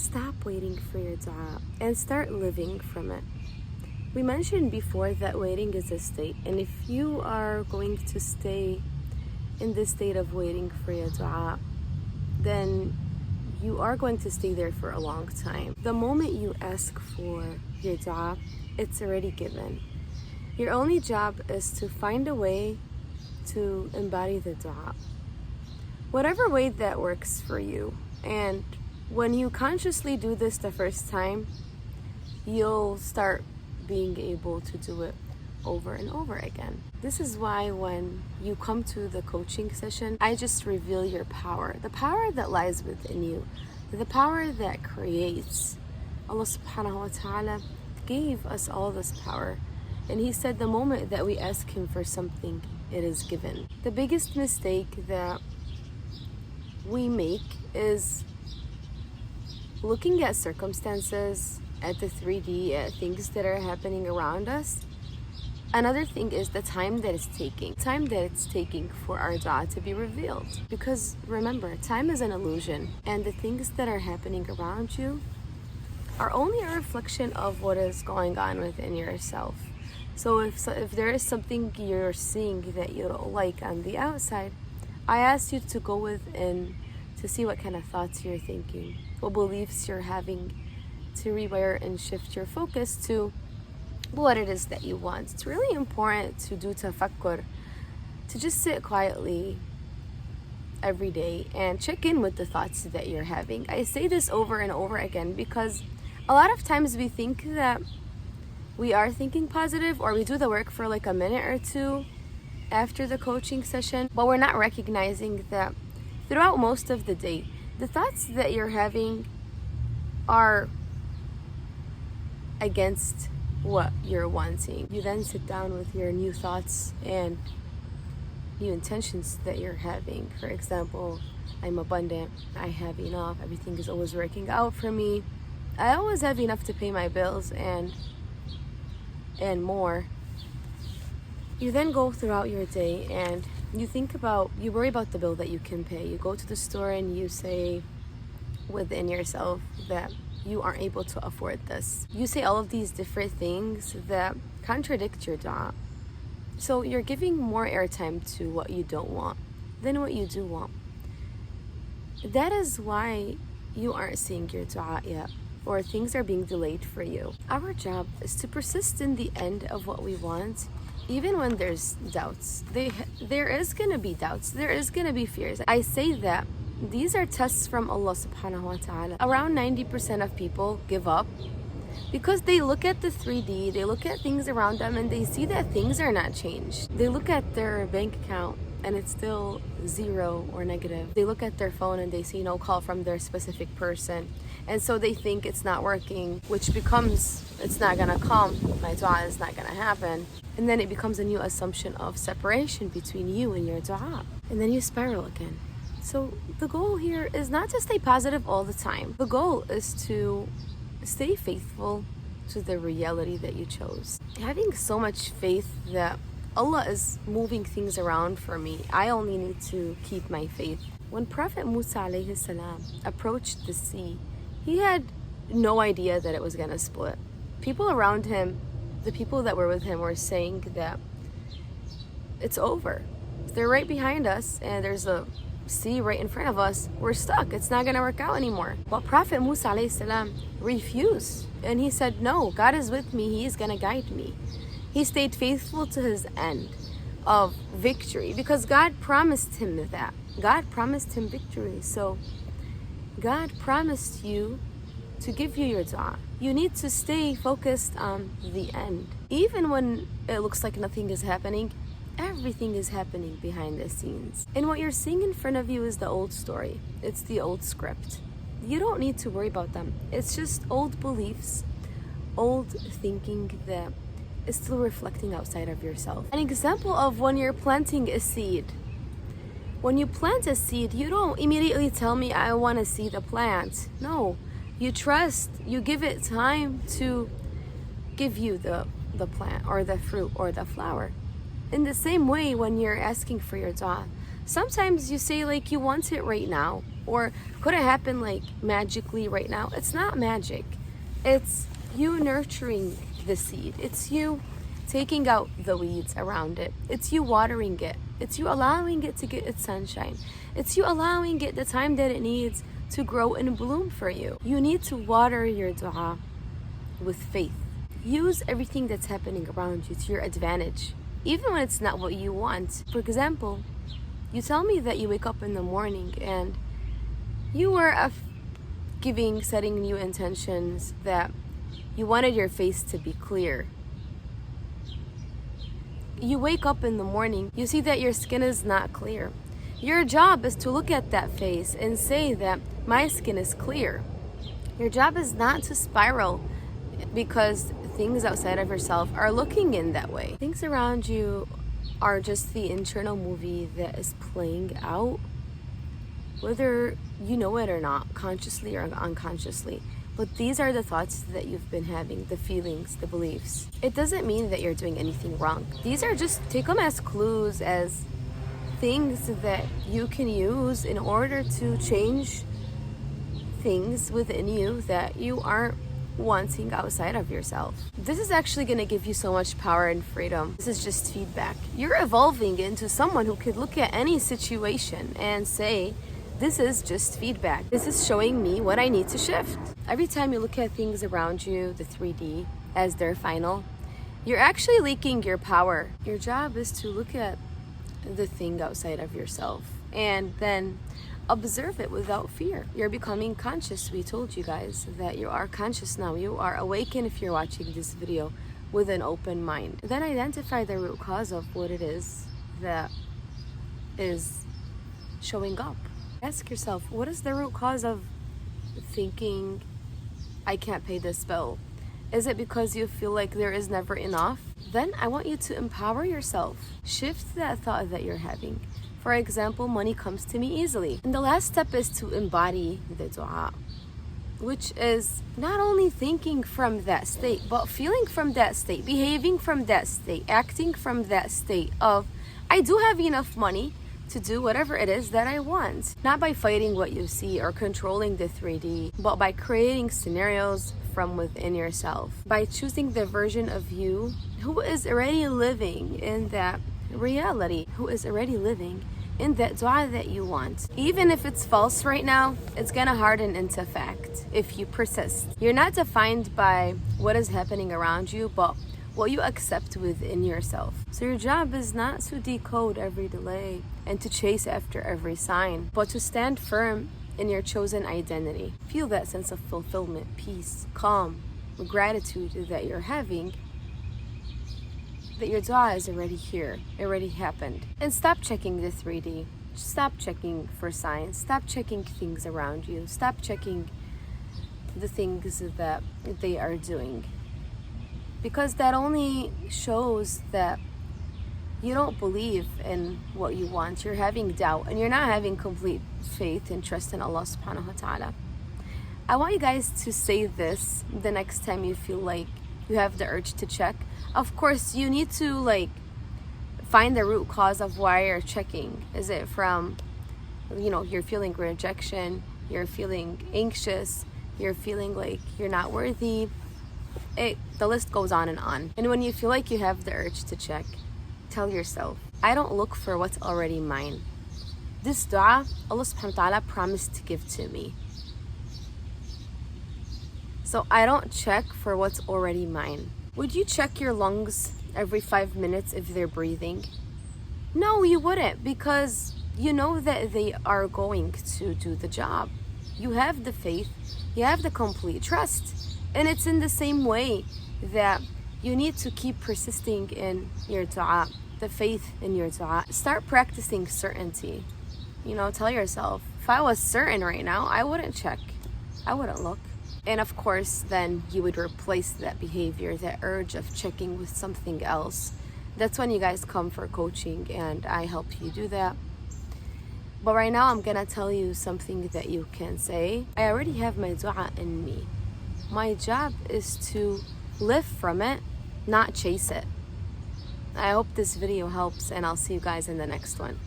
Stop waiting for your dua and start living from it. We mentioned before that waiting is a state, and if you are going to stay in this state of waiting for your dua, then you are going to stay there for a long time. The moment you ask for your dua, it's already given. Your only job is to find a way to embody the dua, whatever way that works for you. And when you consciously do this the first time, you'll start being able to do it over and over again. This is why when you come to the coaching session, I just reveal your power, the power that lies within you, the power that creates. Allah subhanahu wa ta'ala gave us all this power, and He said the moment that we ask Him for something, it is given. The biggest mistake that we make is looking at circumstances, at the 3D, at things that are happening around us. Another thing is the time that it's taking for our dua to be revealed. Because remember, time is an illusion, and the things that are happening around you are only a reflection of what is going on within yourself. So if there is something you're seeing that you don't like on the outside, I ask you to go within to see what kind of thoughts you're thinking, what beliefs you're having, to rewire and shift your focus to what it is that you want. It's really important to do tafakkur, to just sit quietly every day and check in with the thoughts that you're having. I say this over and over again because a lot of times we think that we are thinking positive, or we do the work for like a minute or two after the coaching session, but we're not recognizing that throughout most of the day, the thoughts that you're having are against what you're wanting. You then sit down with your new thoughts and new intentions that you're having. For example, I'm abundant, I have enough, everything is always working out for me, I always have enough to pay my bills and more. You then go throughout your day and you worry about the bill that you can pay. You go to the store and you say within yourself that you aren't able to afford this. You say all of these different things that contradict your dua. So you're giving more airtime to what you don't want than what you do want. That is why you aren't seeing your dua yet, or things are being delayed for you. Our job is to persist in the end of what we want, even when there's doubts. There is gonna be doubts, there is gonna be fears. I say that these are tests from Allah subhanahu wa ta'ala. Around 90% of people give up because they look at the 3D, they look at things around them and they see that things are not changed. They look at their bank account and it's still zero or negative. They look at their phone and they see no call from their specific person. And so they think it's not working, which becomes, it's not gonna come, my dua is not gonna happen. And then it becomes a new assumption of separation between you and your dua. And then you spiral again. So the goal here is not to stay positive all the time. The goal is to stay faithful to the reality that you chose. Having so much faith that Allah is moving things around for me, I only need to keep my faith. When Prophet Musa alayhi salam approached the sea, he had no idea that it was gonna split. People around him, the people that were with him, were saying that it's over. They're right behind us and there's a sea right in front of us, we're stuck, it's not gonna work out anymore. But Prophet Musa alayhi salam refused, and he said, no, God is with me, He is gonna guide me. He stayed faithful to his end of victory because God promised him that. God promised him victory. So God promised you to give you your dua. You need to stay focused on the end. Even when it looks like nothing is happening, everything is happening behind the scenes. And what you're seeing in front of you is the old story. It's the old script. You don't need to worry about them. It's just old beliefs, old thinking that is still reflecting outside of yourself. An example of when you're planting a seed. When you plant a seed, you don't immediately tell me, I want to see the plant. No, you trust, you give it time to give you the plant or the fruit or the flower. In the same way, when you're asking for your dua, sometimes you say like you want it right now, or could it happen like magically right now? It's not magic. It's you nurturing the seed. It's you taking out the weeds around it. It's you watering it. It's you allowing it to get its sunshine. It's you allowing it the time that it needs to grow and bloom for you. You need to water your dua with faith. Use everything that's happening around you to your advantage, even when it's not what you want. For example, you tell me that you wake up in the morning and you were setting new intentions that you wanted your face to be clear. You wake up in the morning, you see that your skin is not clear. Your job is to look at that face and say that my skin is clear. Your job is not to spiral because things outside of yourself are looking in that way. Things around you are just the internal movie that is playing out, whether you know it or not, consciously or unconsciously. But these are the thoughts that you've been having, the feelings, the beliefs. It doesn't mean that you're doing anything wrong. These are just, take them as clues, as things that you can use in order to change things within you that you aren't wanting outside of yourself. This is actually going to give you so much power and freedom. This is just feedback. You're evolving into someone who could look at any situation and say, this is just feedback. This is showing me what I need to shift. Every time you look at things around you, the 3D, as their final, you're actually leaking your power. Your job is to look at the thing outside of yourself and then observe it without fear. You're becoming conscious. We told you guys that you are conscious now. You are awakened if you're watching this video with an open mind. Then identify the root cause of what it is that is showing up. Ask yourself, what is the root cause of thinking I can't pay this bill? Is it because you feel like there is never enough? Then I want you to empower yourself. Shift that thought that you're having. For example, money comes to me easily. And the last step is to embody the dua, which is not only thinking from that state, but feeling from that state, behaving from that state, acting from that state of, I do have enough money to do whatever it is that I want. Not by fighting what you see or controlling the 3D, but by creating scenarios from within yourself. By choosing the version of you who is already living in that reality, who is already living in that dua that you want. Even if it's false right now, it's gonna harden into fact if you persist. You're not defined by what is happening around you, but what you accept within yourself. So your job is not to decode every delay and to chase after every sign, but to stand firm in your chosen identity. Feel that sense of fulfillment, peace, calm, gratitude that you're having, that your dua is already here, already happened. And stop checking the 3D. Stop checking for signs. Stop checking things around you. Stop checking the things that they are doing. Because that only shows that you don't believe in what you want. You're having doubt and you're not having complete faith and trust in Allah subhanahu wa ta'ala. I want you guys to say this the next time you feel like you have the urge to check. Of course, you need to find the root cause of why you're checking. Is it from, you're feeling rejection, you're feeling anxious, you're feeling like you're not worthy. The list goes on. And when you feel like you have the urge to check, tell yourself, I don't look for what's already mine. This dua, Allah subhanahu wa ta'ala promised to give to me. So I don't check for what's already mine. Would you check your lungs every 5 minutes if they're breathing? No, you wouldn't, because you know that they are going to do the job. You have the faith, you have the complete trust. And it's in the same way that you need to keep persisting in your dua, the faith in your dua. Start practicing certainty. Tell yourself, if I was certain right now, I wouldn't check. I wouldn't look. And of course, then you would replace that behavior, that urge of checking with something else. That's when you guys come for coaching and I help you do that. But right now, I'm gonna tell you something that you can say. I already have my dua in me. My job is to live from it, not chase it. I hope this video helps, and I'll see you guys in the next one.